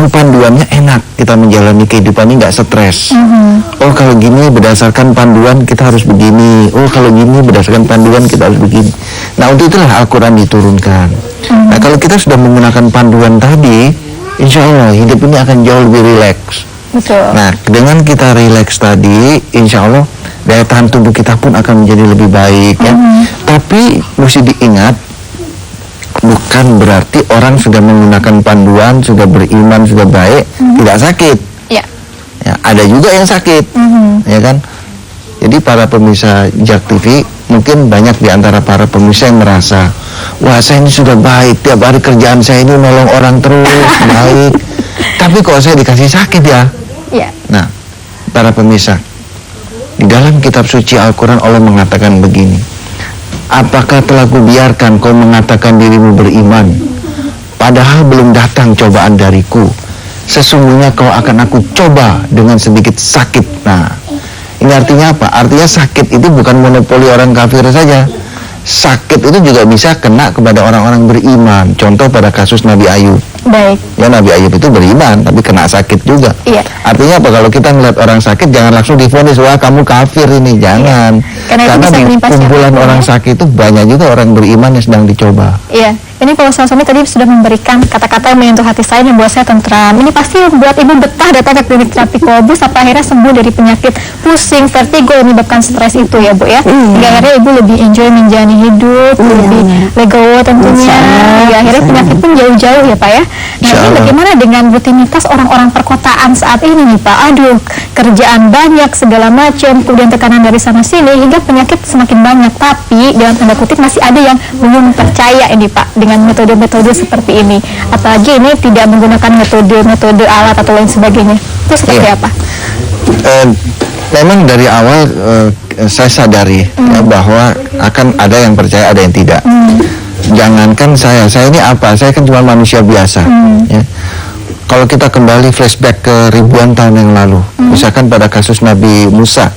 panduannya enak, kita menjalani kehidupan ini nggak stres. Oh kalau gini berdasarkan panduan kita harus begini. Oh kalau gini berdasarkan panduan kita harus begini. Nah untuk itulah Al-Quran diturunkan. Nah kalau kita sudah menggunakan panduan tadi, insya Allah hidup ini akan jauh lebih rileks. Betul. Nah dengan kita rileks tadi, insya Allah daya tahan tubuh kita pun akan menjadi lebih baik ya. Tapi mesti diingat, bukan berarti orang sudah menggunakan panduan, sudah beriman, sudah baik, tidak sakit. Ya. Ya, ada juga yang sakit, ya kan? Jadi para pemirsa JAK TV, mungkin banyak di antara para pemirsa yang merasa, wah saya ini sudah baik, tiap hari kerjaan saya ini nolong orang terus, baik. Tapi kok saya dikasih sakit ya? Ya. Nah, para pemirsa, di dalam kitab suci Al-Quran Allah mengatakan begini, apakah telah kubiarkan kau mengatakan dirimu beriman, padahal belum datang cobaan dariku? Sesungguhnya kau akan aku coba dengan sedikit sakit. Nah, ini artinya apa? Artinya sakit itu bukan monopoli orang kafir saja. Sakit itu juga bisa kena kepada orang-orang beriman. Contoh pada kasus Nabi Ayub. Baik. Ya Nabi Ayub itu beriman, tapi kena sakit juga. Iya. Artinya apa? Kalau kita ngeliat orang sakit, jangan langsung divonis, wah kamu kafir ini, jangan. Karena itu bisa di menimpa kumpulan siapapun, orang ya. sakit itu banyak juga orang beriman yang sedang dicoba. Iya, ini Pak Ustaz Somad tadi sudah memberikan kata-kata yang menyentuh hati saya dan membuat saya tentram. Ini pasti membuat ibu betah datang ke klinik terapi kolbu sampai akhirnya sembuh dari penyakit pusing, vertigo yang menyebabkan stres itu ya Bu ya. Hingga akhirnya ibu lebih enjoy menjalani hidup, lebih legowo tentunya. Hingga akhirnya penyakit pun jauh-jauh ya Pak ya. Nah ini bagaimana dengan rutinitas orang-orang perkotaan saat ini nih Pak? Aduh, kerjaan banyak segala macam, kemudian tekanan dari sana sini hingga penyakit semakin banyak. Tapi dalam tanda kutip masih ada yang belum percaya ini Pak dengan metode-metode seperti ini. Apalagi ini tidak menggunakan metode alat atau lain sebagainya. Itu seperti apa? Memang dari awal saya sadari ya, bahwa akan ada yang percaya, ada yang tidak. Jangankan saya ini apa? Saya kan cuma manusia biasa. Ya. Kalau kita kembali flashback ke ribuan tahun yang lalu, misalkan pada kasus Nabi Musa,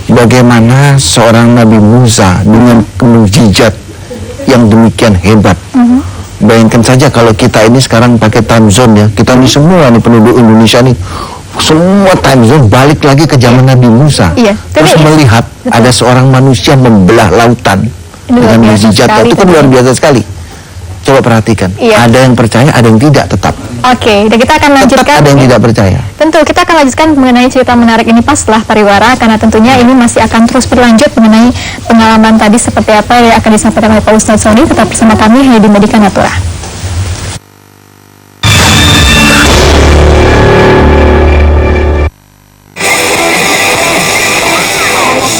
bagaimana seorang Nabi Musa dengan mukjizat yang demikian hebat. Bayangkan saja kalau kita ini sekarang pakai time zone ya, kita ini semua nih penduduk Indonesia nih, semua time zone balik lagi ke zaman Nabi Musa. Iya, Terus melihat ada seorang manusia membelah lautan dengan mukjizat, itu kan luar biasa sekali. Coba perhatikan, ada yang percaya, ada yang tidak tetap. Oke, dan kita akan lanjutkan. Tetap ada yang tidak percaya. Tentu kita akan lanjutkan mengenai cerita menarik ini pas setelah pariwara, karena tentunya ini masih akan terus berlanjut mengenai pengalaman tadi seperti apa yang akan disampaikan oleh Pak Ustadz Sony. Tetap bersama kami hanya di Medika Natura.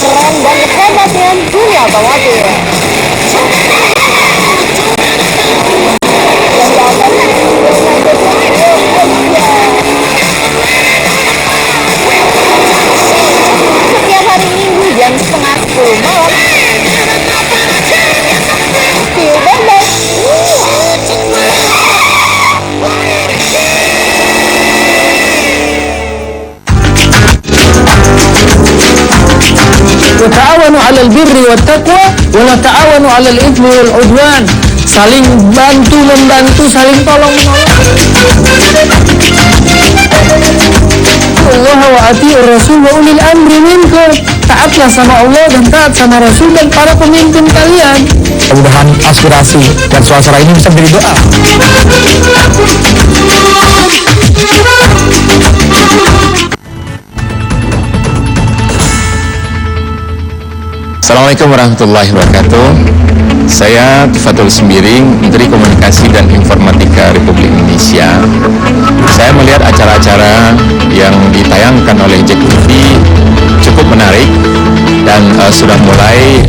Keren dan hebat dengan dunia bawah. Setiap hari Minggu jam 9:30 malam. Feel bebas. وتعاونوا على البر والتقوى ولا تعاونوا على الإثم والعدوان. Saling bantu membantu, saling tolong menolong. Allah wa ati'ur rasul wa ulil amri minkum. Taatlah sama Allah dan taat sama Rasul dan para pemimpin kalian. Mudah-mudahan aspirasi dan suasana ini bisa menjadi doa. Assalamualaikum warahmatullahi wabarakatuh. Saya Tufatul Sembiring, Menteri Komunikasi dan Informatika Republik Indonesia. Saya melihat acara-acara yang ditayangkan oleh JAK TV cukup menarik dan sudah mulai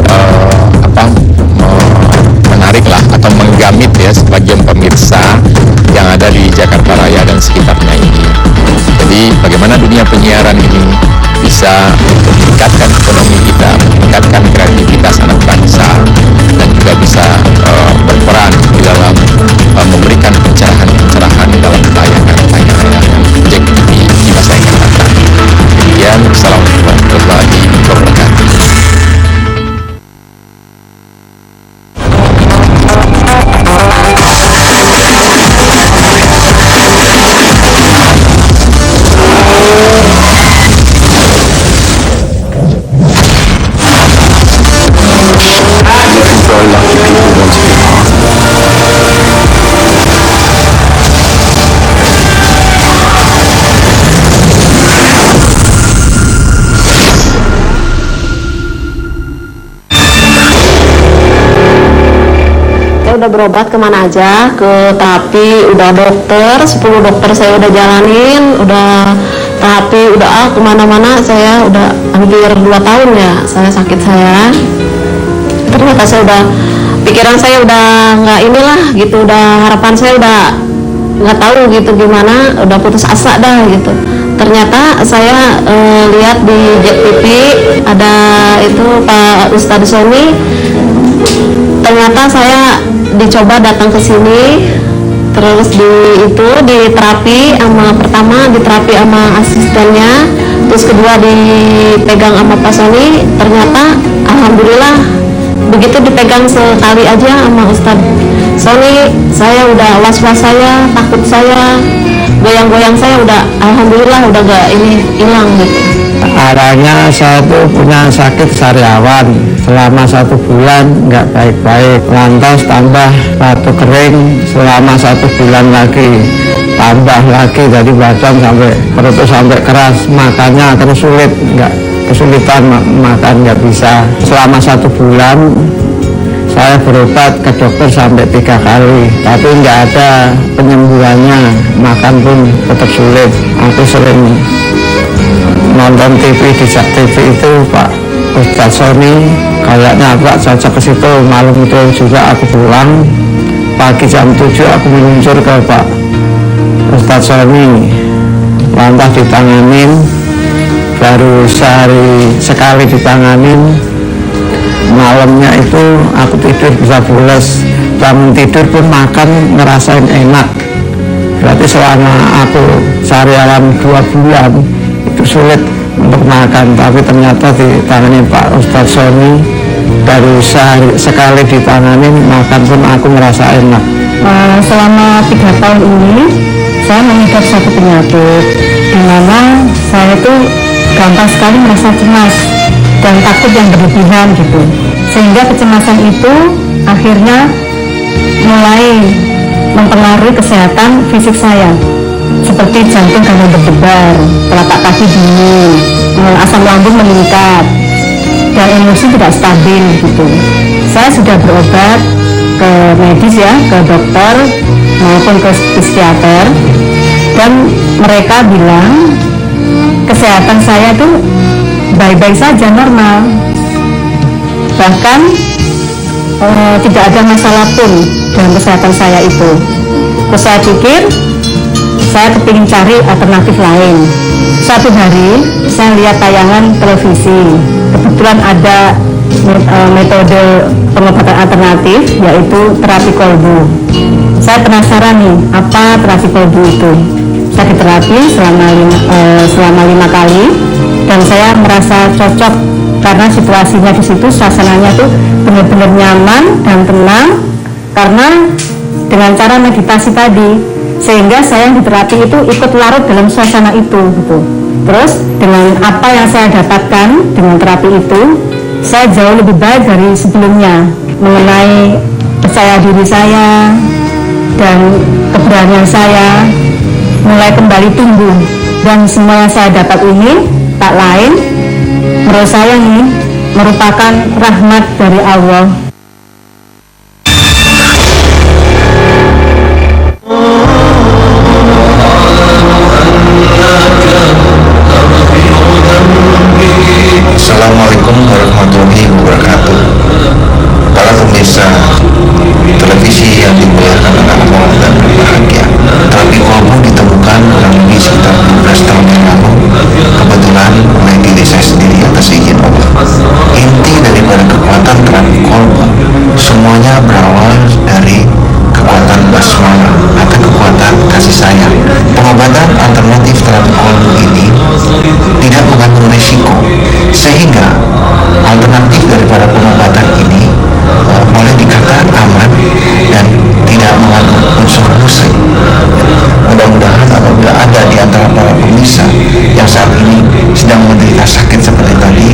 menarik lah atau menggamit ya sebagian pemirsa yang ada di Jakarta Raya dan sekitarnya ini. Jadi bagaimana dunia penyiaran ini bisa meningkatkan ekonomi kita, meningkatkan kreativitas anak bangsa, dan juga bisa berperan di dalam memberikan pencerahan-pencerahan dalam tayangan-tayangan JAK TV di masa yang akan datang. Demikian, Assalamualaikum warahmatullahi wabarakatuh. udah berobat kemana aja, ke terapi, udah dokter, 10 dokter saya udah jalanin, udah terapi, udah kemana-mana, saya udah hampir 2 tahun ya saya sakit saya. Ternyata saya udah, pikiran saya udah nggak inilah gitu, udah harapan saya udah nggak tahu gitu gimana, udah putus asa dah gitu. Ternyata saya lihat di JEK TV ada itu Pak Ustadz Sony. Ternyata saya dicoba datang ke sini, terus di terapi sama pertama di terapi sama asistennya, terus kedua dipegang sama Pak Sony. Ternyata alhamdulillah begitu dipegang sekali aja sama Ustadz Sony, saya udah was-was, saya takut, saya goyang-goyang, saya udah alhamdulillah udah gak ini hilang gitu. Arahnya saya tuh punya sakit sariawan selama 1 bulan nggak baik-baik, lantas tambah batu kering selama 1 bulan lagi, tambah lagi jadi badan sampai perut sampai keras, makannya terus sulit, nggak kesulitan makan, nggak bisa. Selama 1 bulan saya berobat ke dokter sampai 3 kali, tapi nggak ada penyembuhannya, makan pun tetap sulit. Aku sering nonton TV, di JEK TV itu Pak Ustadz Sony, kayaknya aku cocok ke situ. Malam itu juga aku pulang, pagi jam 7 aku meluncur ke Pak Ustadz Sony, lantas ditanganin, baru sehari sekali ditanganin. Malamnya itu aku tidur bisa pules, bangun tidur pun makan ngerasain enak. Berarti selama aku sariawan 2 bulan itu sulit untuk makan, tapi ternyata ditangani Pak Ustadz Sony, baru sekali ditanganin makan pun aku merasa enak. Selama 3 tahun ini saya mengidap satu penyakit di mana saya tuh gampang sekali merasa cemas dan takut yang berlebihan gitu, sehingga kecemasan itu akhirnya mulai mempengaruhi kesehatan fisik saya, seperti jantung gampang berdebar, telapak kaki dingin, asam lambung meningkat, dan emosi tidak stabil gitu. Saya sudah berobat ke medis ya, ke dokter maupun ke psikiater, dan mereka bilang kesehatan saya tuh baik-baik saja, normal, bahkan tidak ada masalah pun dalam kesehatan saya itu. Terus saya pikir saya kepingin cari alternatif lain. Suatu hari saya lihat tayangan televisi, kebetulan ada metode pengobatan alternatif, yaitu terapi kolbu. Saya penasaran nih, apa terapi kolbu itu. Saya diterapi selama 5 kali, dan saya merasa cocok karena situasinya di situ, suasananya tuh benar-benar nyaman dan tenang, karena dengan cara meditasi tadi, sehingga saya yang diterapi itu ikut larut dalam suasana itu gitu. Terus dengan apa yang saya dapatkan dengan terapi itu, saya jauh lebih baik dari sebelumnya mengenai percaya diri saya dan keberanian saya mulai kembali tumbuh. Dan semua yang saya dapat ini tak lain, menurut saya nih, merupakan rahmat dari Allah. Assalamualaikum warahmatullahi wabarakatuh. Para pemirsa televisi yang dimuliakan anak-anak Allah dan berbahagia, terapi kolbu ditemukan kurang lebih sekitar 12 tahun yang lalu, kebetulan oleh diri saya sendiri atas izin Allah. Inti daripada kekuatan terapi kolbu semuanya berawal dari kekuatan basmalah atau kekuatan kasih sayang. Pengobatan alternatif terapi kolbu ini tidak mengandung risiko, sehingga alternatif daripada pengobatan ini boleh dikatakan aman dan tidak mengandung unsur musik. Mudah-mudahan apabila ada di antara para pemirsa yang saat ini sedang menderita sakit seperti tadi,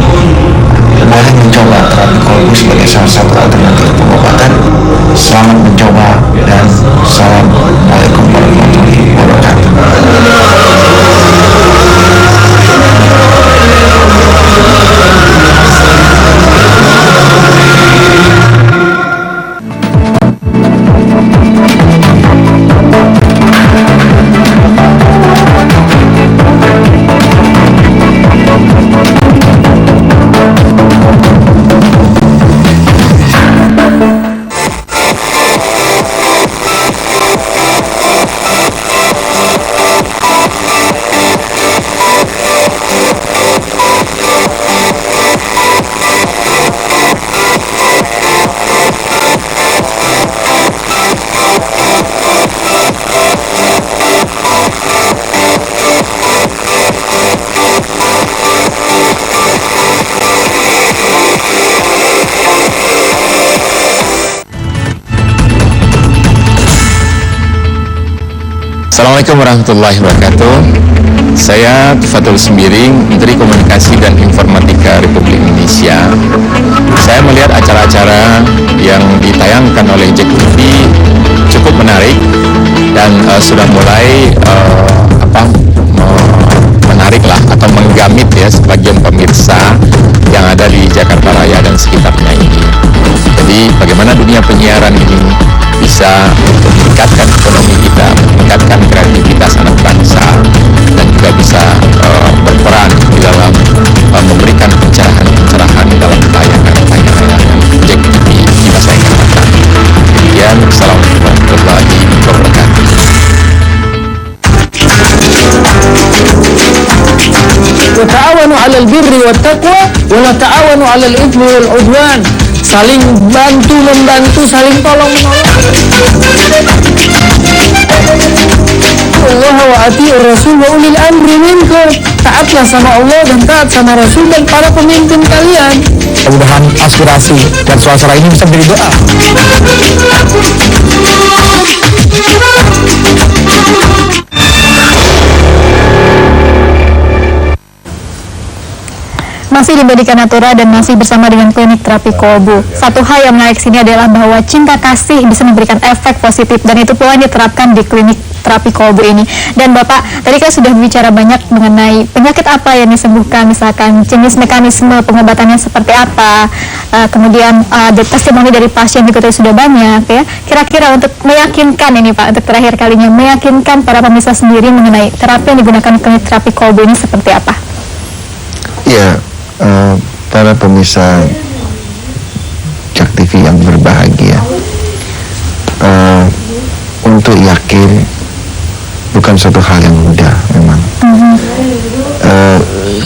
boleh mencoba terapi kolbu sebagai salah satu alternatif pengobatan. Selamat mencoba dan Assalamualaikum warahmatullahi wabarakatuh. Assalamualaikum warahmatullahi wabarakatuh. Saya Fatul Sembiring, Menteri Komunikasi dan Informatika Republik Indonesia. Saya melihat acara-acara yang ditayangkan oleh Jack TV cukup menarik dan sudah mulai menarik lah atau menggamit ya sebagian pemirsa yang ada di Jakarta Raya dan sekitarnya ini. Jadi bagaimana dunia penyiaran ini bisa meningkatkan ekonomi kita, meningkatkan kreativitas anak bangsa, dan juga bisa berperan di dalam memberikan pencerahan-pencerahan dalam tayangan-tayangan Jack TV di masa yang akan datang. Demikian, Assalamualaikum warahmatullahi wabarakatuh. وتعاونوا على البر والتقوى ولا تعاونوا على الإثم والعدوان. Saling bantu membantu, saling tolong menolong. Allah wa ati'ur rasul wa ulil amri minkum. Taatlah sama Allah dan taat sama Rasul dan para pemimpin kalian. Mudah-mudahan aspirasi dan suasana ini bisa menjadi doa. Masih di Bedikan Natura dan masih bersama dengan Klinik Terapi Kolbu. Satu hal yang menarik sini adalah bahwa cinta kasih bisa memberikan efek positif dan itu pula yang diterapkan di Klinik Terapi Kolbu ini. Dan Bapak tadi kan sudah bicara banyak mengenai penyakit apa yang disembuhkan, misalkan jenis mekanisme pengobatannya seperti apa, kemudian testimoni dari pasien juga tadi sudah banyak ya. Kira-kira untuk meyakinkan ini Pak, untuk terakhir kalinya meyakinkan para pemirsa sendiri mengenai terapi yang digunakan Klinik Terapi Kolbu ini seperti apa? Ya, para pemirsa Jak TV yang berbahagia, untuk yakin bukan suatu hal yang mudah memang.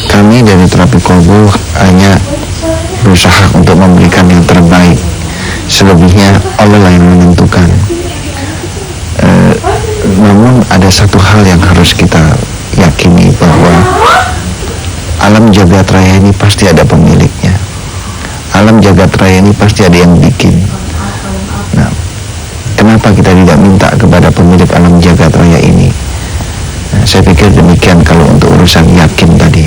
Kami dari Terapi Kolbu hanya berusaha untuk memberikan yang terbaik, selebihnya Allah lah yang menentukan. Namun ada satu hal yang harus kita yakini, bahwa alam jagat raya ini pasti ada pemiliknya. Alam jagat raya ini pasti ada yang bikin. Nah, kenapa kita tidak minta kepada pemilik alam jagat raya ini? Nah, saya pikir demikian kalau untuk urusan yakin tadi.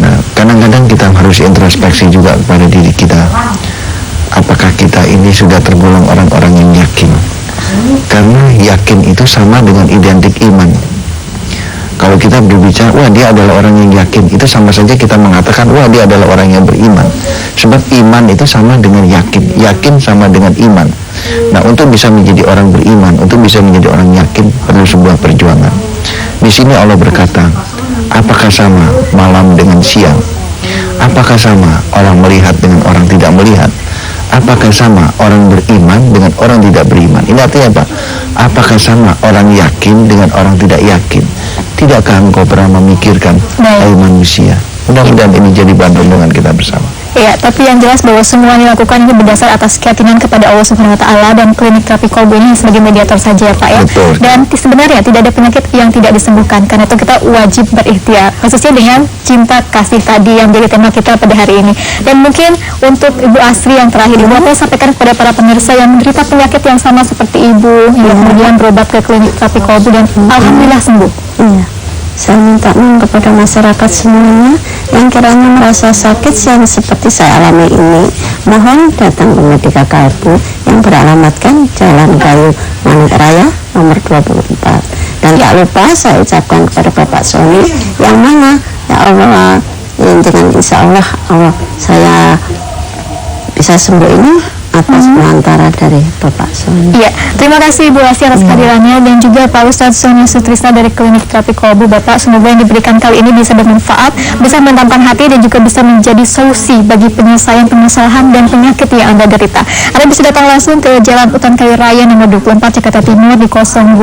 Nah, kadang-kadang kita harus introspeksi juga kepada diri kita. Apakah kita ini sudah tergolong orang-orang yang yakin? Karena yakin itu sama dengan identik iman. Kalau kita berbicara, wah dia adalah orang yang yakin, itu sama saja kita mengatakan, wah dia adalah orang yang beriman. Sebab iman itu sama dengan yakin, yakin sama dengan iman. Nah, untuk bisa menjadi orang beriman, untuk bisa menjadi orang yakin, perlu sebuah perjuangan. Di sini Allah berkata, apakah sama malam dengan siang? Apakah sama orang melihat dengan orang tidak melihat? Apakah sama orang beriman dengan orang tidak beriman? Ini artinya apa? Apakah sama orang yakin dengan orang tidak yakin? Tidakkah engkau pernah memikirkan, hai manusia? Mudah-mudahan ini jadi bahan renungan kita bersama. Ya, tapi yang jelas bahwa semua yang dilakukan ini berdasar atas keyakinan kepada Allah Subhanahu wa Ta'ala, dan Klinik Terapi Kolbu ini sebagai mediator saja ya Pak ya. Betul. Dan sebenarnya tidak ada penyakit yang tidak disembuhkan, karena itu kita wajib berikhtiar, khususnya dengan cinta kasih tadi yang jadi tema kita pada hari ini. Dan mungkin untuk Ibu Asri yang terakhir, Ibu apa yang sampaikan kepada para pemirsa yang menderita penyakit yang sama seperti Ibu, yang kemudian berobat ke Klinik Terapi Kolbu dan alhamdulillah sembuh. Iya, saya minta kepada masyarakat semuanya yang kiranya merasa sakit yang seperti saya alami ini, mohon datang ke Medika Kolbu yang beralamatkan Jalan Gayo Manik Raya nomor 24. Dan tak lupa saya ucapkan kepada Bapak Sony yang mana ya Allah, dengan insya Allah saya bisa sembuh ini atas perantara dari Bapak Sony. Iya, terima kasih Ibu Asri atas kehadirannya, dan juga Pak Ustadz Sony Sutrisna dari Klinik Terapi Kolbu. Bapak, semoga yang diberikan kali ini bisa bermanfaat, bisa menenangkan hati, dan juga bisa menjadi solusi bagi penyelesaian permasalahan dan penyakit yang Anda derita. Anda bisa datang langsung ke Jalan Utan Kayu Raya nomor 24 Jakarta Timur di 021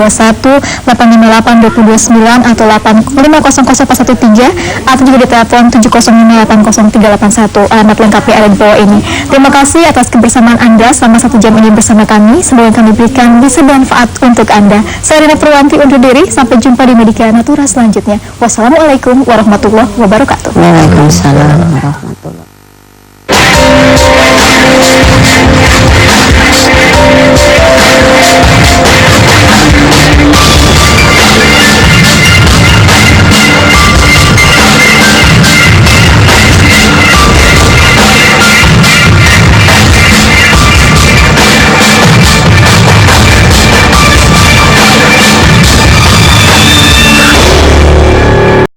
858 229 atau 8500413 atau juga di telepon 705800381. Alamat lengkapnya ada di bawah ini. Terima kasih atas kebersamaan Anda selama 1 jam ini bersama kami. Semoga yang kami berikan bisa bermanfaat untuk Anda. Saya Rina Purwanti undur diri. Sampai jumpa di Medika Natura selanjutnya. Wassalamualaikum warahmatullahi wabarakatuh. Waalaikumsalam warahmatullahi wabarakatuh.